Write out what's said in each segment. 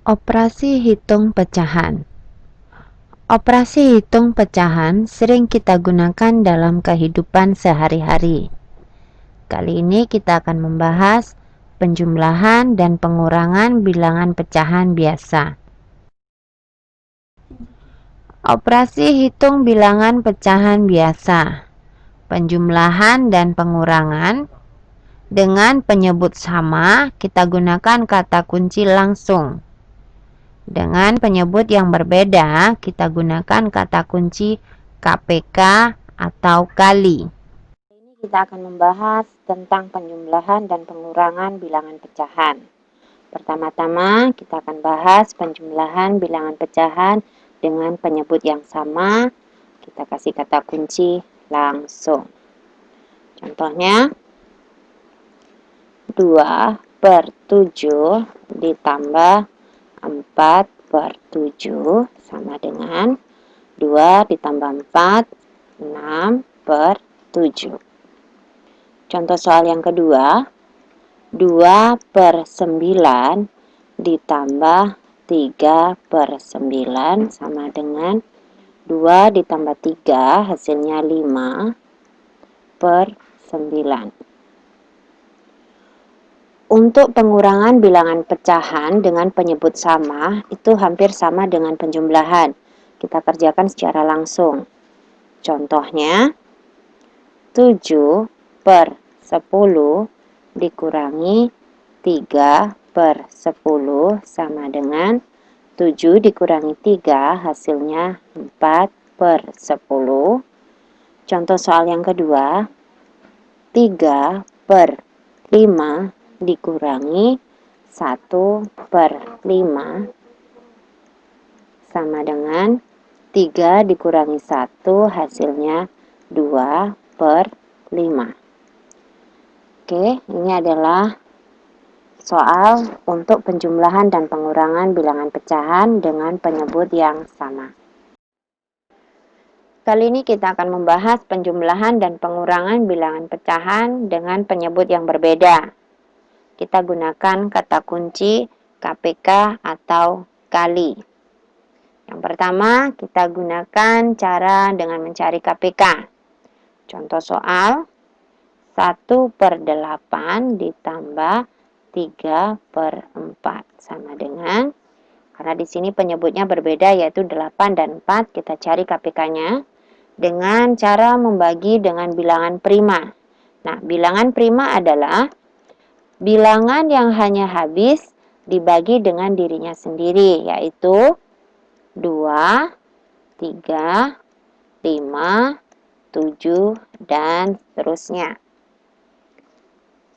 Operasi hitung pecahan. Operasi hitung pecahan sering kita gunakan dalam kehidupan sehari-hari. Kali ini kita akan membahas penjumlahan dan pengurangan bilangan pecahan biasa. Operasi hitung bilangan pecahan biasa. Penjumlahan dan pengurangan dengan penyebut sama, kita gunakan kata kunci langsung. Dengan penyebut yang berbeda, kita gunakan kata kunci KPK atau kali. Ini kita akan membahas tentang penjumlahan dan pengurangan bilangan pecahan. Pertama-tama, kita akan bahas penjumlahan bilangan pecahan dengan penyebut yang sama. Kita kasih kata kunci langsung. Contohnya, 2/7 ditambah 4/7 sama dengan 2 ditambah 4, 6/7. Contoh soal yang kedua, 2/9 ditambah 3/9 sama dengan 2 ditambah 3 hasilnya 5/9. Untuk pengurangan bilangan pecahan dengan penyebut sama, itu hampir sama dengan penjumlahan. Kita kerjakan secara langsung. Contohnya, 7/10 dikurangi 3/10 sama dengan 7 dikurangi 3 hasilnya 4/10. Contoh soal yang kedua, 3/5 dikurangi 1/5 sama dengan 3 dikurangi 1 hasilnya 2/5. Oke, ini adalah soal untuk penjumlahan dan pengurangan bilangan pecahan dengan penyebut yang sama. Kali ini kita akan membahas penjumlahan dan pengurangan bilangan pecahan dengan penyebut yang berbeda. Kita gunakan kata kunci KPK atau kali. Yang pertama, kita gunakan cara dengan mencari KPK. Contoh soal, 1/8 ditambah 3/4 sama dengan, karena di sini penyebutnya berbeda yaitu 8 dan 4, kita cari KPK-nya dengan cara membagi dengan bilangan prima. Nah, bilangan prima adalah bilangan yang hanya habis dibagi dengan dirinya sendiri, yaitu 2, 3, 5, 7, dan seterusnya.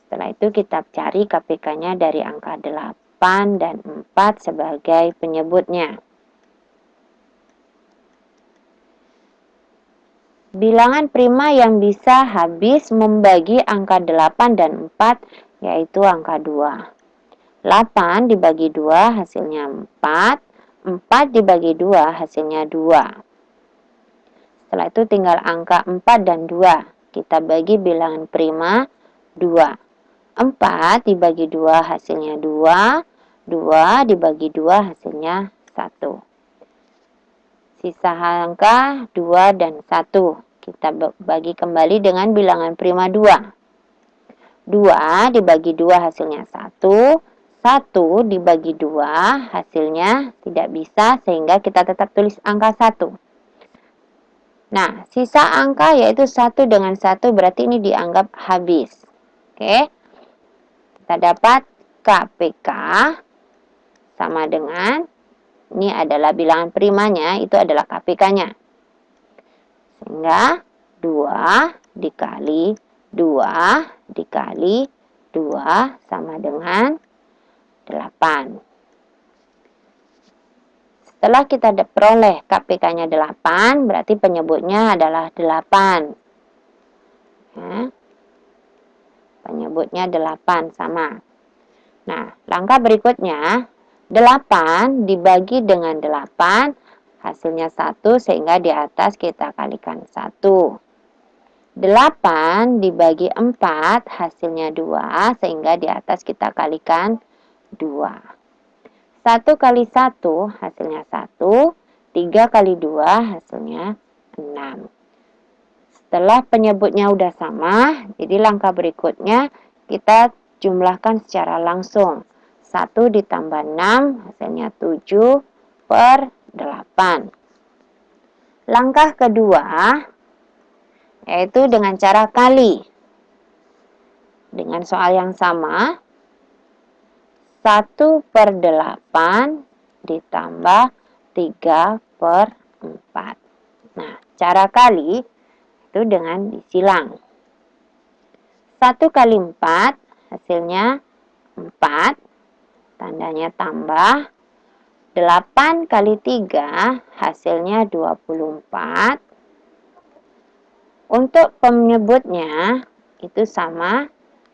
Setelah itu kita cari KPK-nya dari angka 8 dan 4 sebagai penyebutnya. Bilangan prima yang bisa habis membagi angka 8 dan 4 yaitu angka 2. 8 dibagi 2 hasilnya 4, 4 dibagi 2 hasilnya 2. Setelah itu tinggal angka 4 dan 2. Kita bagi bilangan prima 2. 4 dibagi 2 hasilnya 2, 2 dibagi 2 hasilnya 1. Sisa angka 2 dan 1. Kita bagi kembali dengan bilangan prima 2. 2 dibagi 2 hasilnya 1, 1 dibagi 2 hasilnya tidak bisa sehingga kita tetap tulis angka 1. Nah, sisa angka yaitu 1 dengan 1 berarti ini dianggap habis. Oke. Kita dapat KPK sama dengan, ini adalah bilangan primanya, itu adalah KPK-nya. Sehingga 2 dikali 2 dikali 2 sama dengan 8. Setelah kita peroleh KPK-nya 8, berarti penyebutnya adalah 8. Ya. Penyebutnya 8 sama. Nah, langkah berikutnya, 8 dibagi dengan 8, hasilnya 1 sehingga di atas kita kalikan 1. 8 dibagi 4 hasilnya 2 sehingga di atas kita kalikan 2. 1 kali 1 hasilnya 1, 3 kali 2 hasilnya 6. Setelah penyebutnya udah sama, jadi langkah berikutnya kita jumlahkan secara langsung. 1 ditambah 6 hasilnya 7 per 8. Langkah kedua yaitu dengan cara kali. Dengan soal yang sama, 1 per 8 ditambah 3 per 4. Nah, cara kali itu dengan disilang. 1 kali 4 hasilnya 4, tandanya tambah. 8 kali 3 hasilnya 24. Untuk penyebutnya itu sama,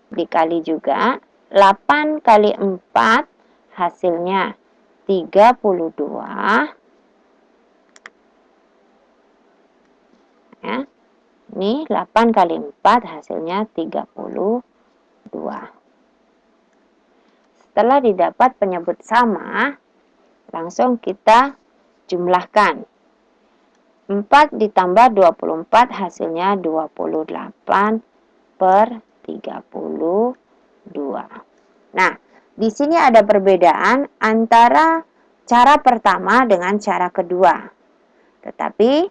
dikali juga. 8 kali 4 hasilnya 32. Ya. Ini 8 kali 4 hasilnya 32. Setelah didapat penyebut sama, langsung kita jumlahkan. 4 ditambah 24 hasilnya 28 per 32. Nah, di sini ada perbedaan antara cara pertama dengan cara kedua. Tetapi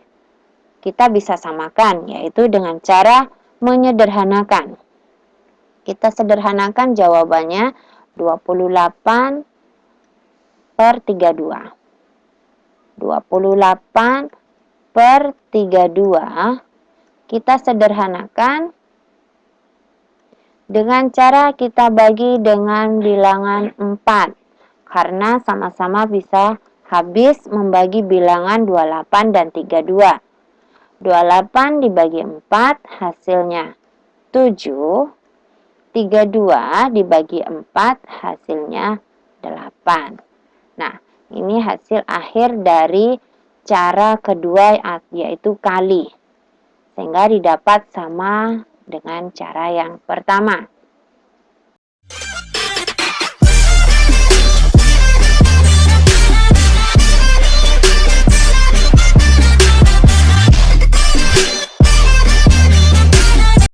kita bisa samakan, yaitu dengan cara menyederhanakan. Kita sederhanakan jawabannya 28 per 32. 28 per 32 kita sederhanakan dengan cara kita bagi dengan bilangan 4, karena sama-sama bisa habis membagi bilangan 28 dan 32. 28 dibagi 4 hasilnya 7, 32 dibagi 4 hasilnya 8. Nah, ini hasil akhir dari cara kedua yaitu kali, sehingga didapat sama dengan cara yang pertama.